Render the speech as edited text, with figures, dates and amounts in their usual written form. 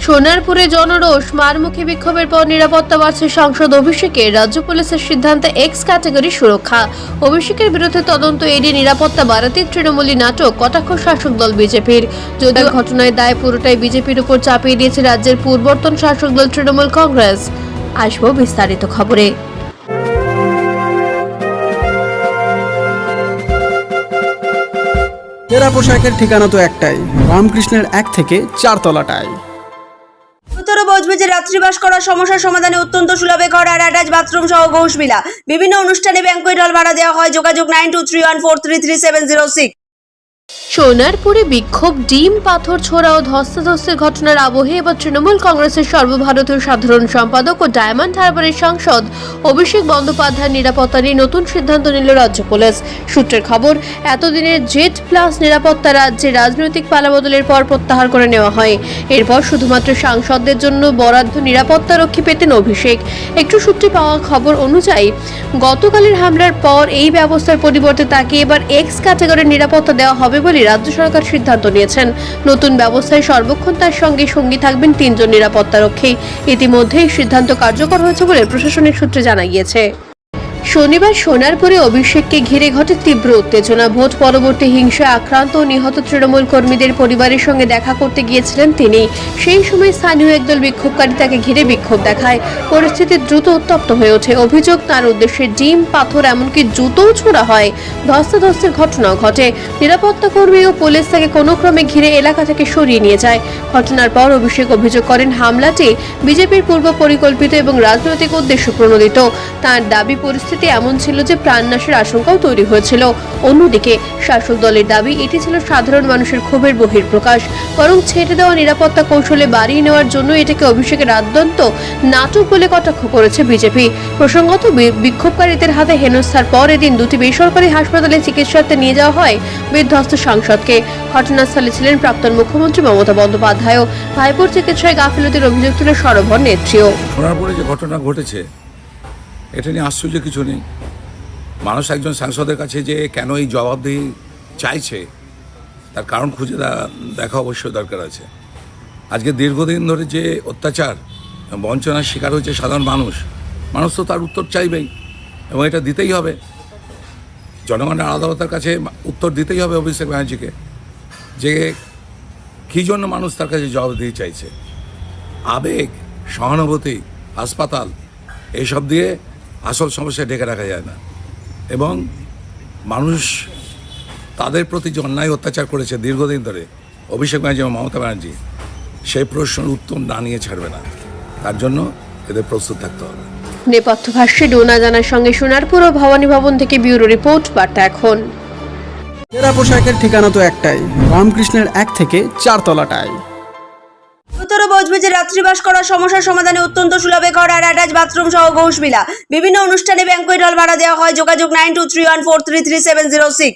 সোনারপুরে জনরোষ, মারমুখী বিক্ষোভের পর নিরাপত্তা বাড়ছে সাংসদ অভিষেকের। রাজ্য পুলিশের সিদ্ধান্তে এক্স ক্যাটাগরি সুরক্ষা। অভিষেকের বিরুদ্ধে তদন্ত এড়িয়ে নিরাপত্তা বাড়াতে তৃণমূলী নাটক, কটাক্ষ শাসক দল বিজেপির। যদিও ঘটনায় দায় পুরোটাই বিজেপির উপর চাপিয়ে দিয়েছে রাজ্যের পূর্বতন শাসক দল তৃণমূল কংগ্রেস। আসবো বিস্তারিত খবরে। তেরা পোশাকের ঠিকানা তো একটাই, রামকৃষ্ণের 1 থেকে 4 তলাটায়। উত্তর বজবজে রাত্রিবাস করার সমস্যার সমাধানে অত্যন্ত সুলভে ঘর আর অ্যাটাচ বাথরুম সহ ঘোষবিলা। বিভিন্ন অনুষ্ঠানে ব্যাংকুয়েট হল ভাড়া দেওয়া হয়। যোগাযোগ 9231433706। সোনারপুরে বিক্ষোভ, ডিম পাথর ছোড়া ও ধস্তাধস্তির ঘটনার আবহে এবার তৃণমূল কংগ্রেসের সর্বভারতীয় সাধারণ সম্পাদক ও ডায়মন্ড হারবারের সাংসদ অভিষেক বন্দ্যোপাধ্যায়ের নিরাপত্তা নিয়ে নতুন সিদ্ধান্ত নিল রাজ্য পুলিশ। সূত্রের খবর, এতদিনের জেড প্লাস নিরাপত্তা রাজ্যে রাজনৈতিক পালাবদলের পর প্রত্যাহার করে নেওয়া হয়। এরপর শুধুমাত্র সাংসদদের জন্য বরাদ্দ নিরাপত্তা রক্ষী পেতেন অভিষেক। একটু সূত্রে পাওয়া খবর অনুযায়ী গতকালের হামলার পর এই ব্যবস্থার পরিবর্তে তাকে এবার এক্স ক্যাটাগরির নিরাপত্তা দেওয়া হবে বলে রাজ্য সরকার সিদ্ধান্ত নিয়েছেন। নতুন ব্যবস্থায় সর্বক্ষণ তার সঙ্গে সঙ্গী থাকবেন 3 জন নিরাপত্তারক্ষী। ইতিমধ্যেই সিদ্ধান্ত কার্যকর হয়েছে বলে প্রশাসনিক সূত্রে জানা গিয়েছে। শনিবার সোনারপুরে অভিষেককে ঘিরে ঘটে তীব্র উত্তেজনা। ভোট পরবর্তী হিংসায় আক্রান্ত ও নিহত তৃণমূল কর্মীদের পরিবারের সঙ্গে দেখা করতে গিয়েছিলেন তিনি। সেই সময় স্থানীয় একদল বিক্ষোভকারী তাকে ঘিরে বিক্ষোভ দেখায়। পরিস্থিতি দ্রুত উত্তপ্ত হয়ে ওঠে। অভিযোগ, তার উদ্দেশ্যে ডিম, পাথর, এমনকি জুতোও ছোড়া হয়। ধস্তাধস্তির ঘটনাও ঘটে। নিরাপত্তা কর্মী ও পুলিশ তাকে কোনো ক্রমে ঘিরে এলাকা থেকে সরিয়ে নিয়ে যায়। ঘটনার পর অভিষেক অভিযোগ করেন হামলাটি বিজেপির পূর্ব পরিকল্পিত এবং রাজনৈতিক উদ্দেশ্য প্রণোদিত। তার দাবি, পরিস্থিতি এমন ছিল যে প্রাণনাশের আশঙ্কাও তৈরি হয়েছিল। অন্যদিকে শাসক দলের দাবি, এটি ছিল সাধারণ মানুষের ক্ষোভের বহিঃপ্রকাশ। বরং ছেড়ে দেওয়া নিরাপত্তা কৌশলে বাড়িয়ে নেওয়ার জন্য এটাকে অভিষেকের আদ্যন্ত নাটক বলে কটাক্ষ করেছে বিজেপি। প্রসঙ্গত, বিক্ষোভকারীদের হাতে হেনস্থার পর এদিন 2টি বেসরকারি হাসপাতালে চিকিৎসার্থে নিয়ে যাওয়া হয় বিধ্বস্ত সাংসদকে। ঘটনাস্থলে ছিলেন প্রাক্তন মুখ্যমন্ত্রী মমতা বন্দ্যোপাধ্যায়ও। ভাইপোর চিকিৎসায় গাফিলতির অভিযোগ তুলে সরব হন নেত্রীও। সোনারপুরে যে ঘটনা ঘটেছে, এটা নিয়ে আশ্চর্য কিছু নেই। মানুষ একজন সাংসদের কাছে যে কেন এই জবাবদিহি চাইছে, তার কারণ খুঁজে দেখা অবশ্যই দরকার আছে। আজকে দীর্ঘদিন ধরে যে অত্যাচার বঞ্চনার শিকার হয়েছে সাধারণ মানুষ তো তার উত্তর চাইবেই, এবং এটা দিতেই হবে। জনগণের আদালতের কাছে উত্তর দিতেই হবে অভিষেক ব্যানার্জিকে, যে কী জন্য মানুষ তার কাছে জবাবদিহি চাইছে। আবেগ, সহানুভূতি, হাসপাতাল, এইসব দিয়ে আসল সমস্যা ঢেকে রাখা যায় না। এবং মানুষ তাদের প্রতি যে অন্যায় অত্যাচার করেছে দীর্ঘদিন ধরে অভিষেক ব্যানার্জি এবং মমতা ব্যানার্জি, সেই প্রশ্নের উত্তর না নিয়ে ছাড়বে না। তার জন্য এদের প্রস্তুত থাকতে হবে। নেপথ্য ভাষ্যে ডোনা জানার সঙ্গে সোনারপুর ও ভবানী ভবন থেকে ব্যুরো রিপোর্ট, বার্তা এখন। তেরা পোশাকের ঠিকানা তো একটাই, রামকৃষ্ণের 1 থেকে 4 তলাটায়। উত্তর বজবজে রাত্রিবাস করার সমস্যার সমাধানে অত্যন্ত সুলভে ঘর আর অ্যাটাচ বাথরুম সহ ঘোষবিলা। বিভিন্ন অনুষ্ঠানে ব্যাংকুয়েট হল ভাড়া দেওয়া হয়। যোগাযোগ 9231433706।